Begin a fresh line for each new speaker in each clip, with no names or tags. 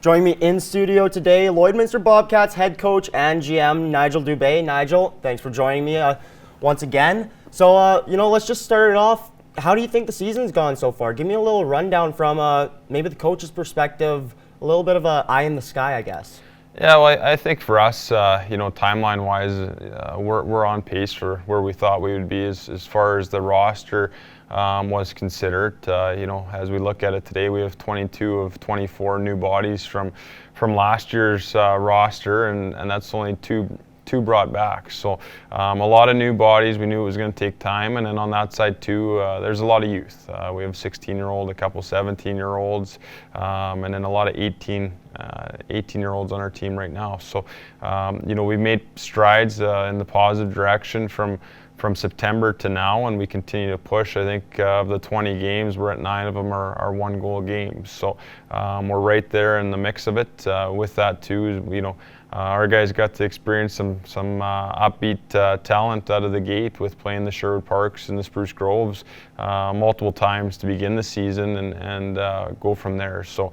Joining me in studio today, Lloydminster Bobcats head coach and GM Nigel Dube. Nigel, thanks for joining me once again. So, let's just start it off. How do you think the season's gone so far? Give me a little rundown from maybe the coach's perspective, a little bit of an eye in the sky, I guess.
Yeah, well, I think for us, timeline-wise, we're on pace for where we thought we would be as far as the roster was considered. As we look at it today, we have 22 of 24 new bodies from last year's roster, and that's only two brought back. So a lot of new bodies. We knew it was going to take time, and then on that side too, there's a lot of youth. We have 16-year-old, a couple 17-year-olds, and then a lot of 18-year-olds on our team right now. So we've made strides in the positive direction from September to now, and we continue to push. I think of the 20 games, we're at 9 of them are one-goal games. So we're right there in the mix of it. With that too, our guys got to experience some upbeat talent out of the gate with playing the Sherwood Parks and the Spruce Groves multiple times to begin the season and go from there. So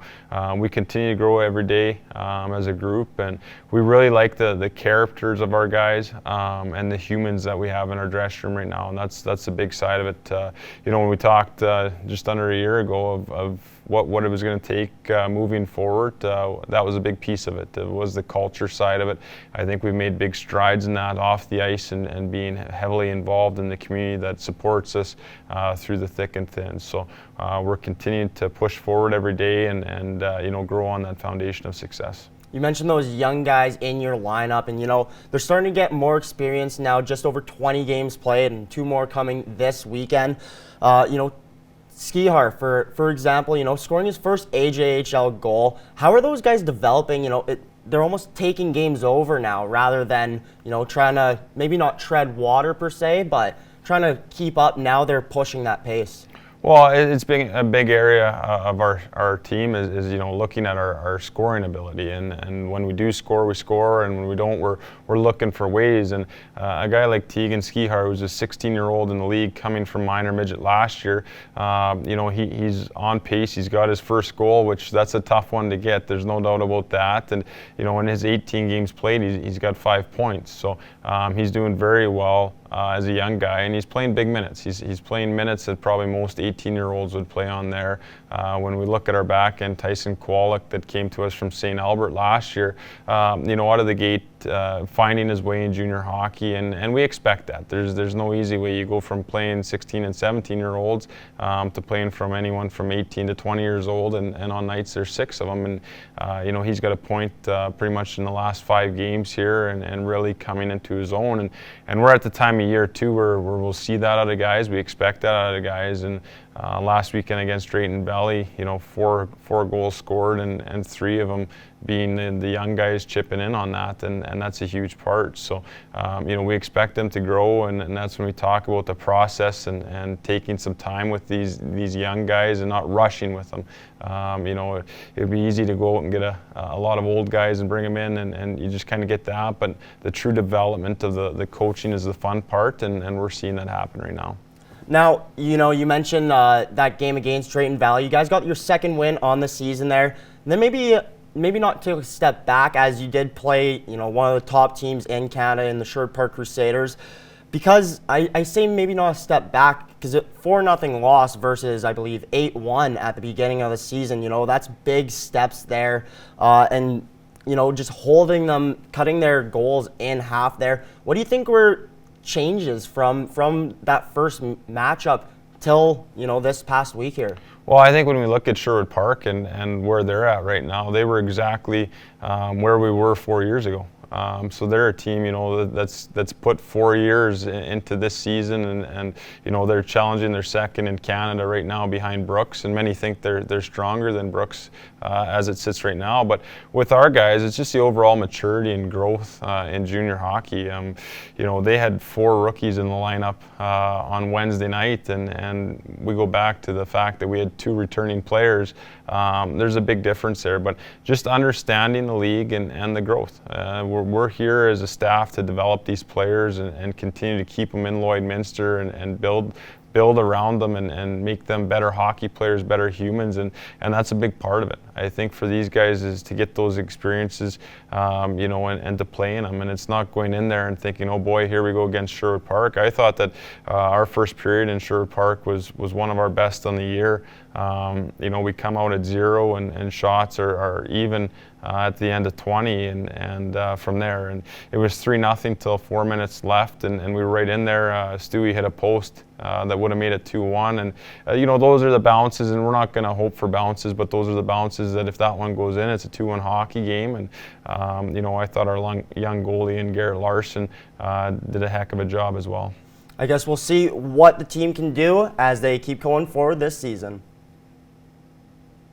we continue to grow every day as a group, and we really like the characters of our guys and the humans that we have in our dressing room right now, and that's a big side of it. When we talked just under a year ago of what it was going to take moving forward, that was a big piece of it. It was the culture side of it. I think we've made big strides in that off the ice and being heavily involved in the community that supports us through the thick and thin. So we're continuing to push forward every day and grow on that foundation of success.
You mentioned those young guys in your lineup, and they're starting to get more experience now, just over 20 games played and 2 more coming this weekend. Skihar, for example, scoring his first AJHL goal. How are those guys developing? They're almost taking games over now rather than, trying to maybe not tread water per se, but trying to keep up. Now they're pushing that pace.
Well, it's been a big area of our team is looking at our scoring ability, and when we do score, we score, and when we don't, we're looking for ways. And a guy like Tegan Skihar, who's a 16-year-old in the league, coming from minor midget last year, he's on pace. He's got his first goal, which that's a tough one to get. There's no doubt about that. And in his 18 games played, he's got 5 points. So he's doing very well as a young guy, and he's playing big minutes. He's playing minutes that probably most 18-year-olds would play on there. When we look at our back end, Tyson Kowalik that came to us from St. Albert last year, out of the gate, finding his way in junior hockey, and we expect that. There's no easy way. You go from playing 16 and 17-year-olds to playing from anyone from 18 to 20 years old, and on nights there's 6 of them, and he's got a point pretty much in the last 5 games here, and really coming into his own, and we're at the time of year too where we'll see that out of guys. We expect that out of guys, and last weekend against Drayton Valley, 4 goals scored, and 3 of them being the young guys chipping in on that, and that's a huge part. So we expect them to grow, and that's when we talk about the process and taking some time with these young guys and not rushing with them. It'd be easy to go out and get a lot of old guys and bring them in, and you just kind of get that, but the true development of the coaching is the fun part, and we're seeing that happen right now.
Now, you mentioned that game against Drayton Valley. You guys got your second win on the season there. And then maybe not take a step back, as you did play, one of the top teams in Canada in the Sherwood Park Crusaders. Because I say maybe not a step back, because a 4-0 loss versus, I believe, 8-1 at the beginning of the season, that's big steps there. And, just holding them, cutting their goals in half there. What do you think were changes from that first matchup till this past week here?
Well, I think when we look at Sherwood Park and where they're at right now, they were exactly where we were 4 years ago. So they're a team, that's put 4 years into this season, and they're challenging their second in Canada right now behind Brooks, and many think they're stronger than Brooks as it sits right now. But with our guys, it's just the overall maturity and growth in junior hockey. They had 4 rookies in the lineup on Wednesday night, and we go back to the fact that we had 2 returning players. There's a big difference there, but just understanding the league and the growth. We're here as a staff to develop these players and continue to keep them in Lloydminster and build build around them and make them better hockey players, better humans, and that's a big part of it. I think for these guys is to get those experiences, and to play in them. And it's not going in there and thinking, oh boy, here we go against Sherwood Park. I thought that our first period in Sherwood Park was one of our best on the year. We come out at 0 and shots are even at the end of 20 and from there. And it was 3-0 till 4 minutes left, and we were right in there. Stewie hit a post that would have made it 2-1. And, those are the bounces, and we're not going to hope for bounces, but those are the bounces that if that one goes in, it's a 2-1 hockey game. And, I thought our young goalie and Garrett Larson did a heck of a job as well.
I guess we'll see what the team can do as they keep going forward this season.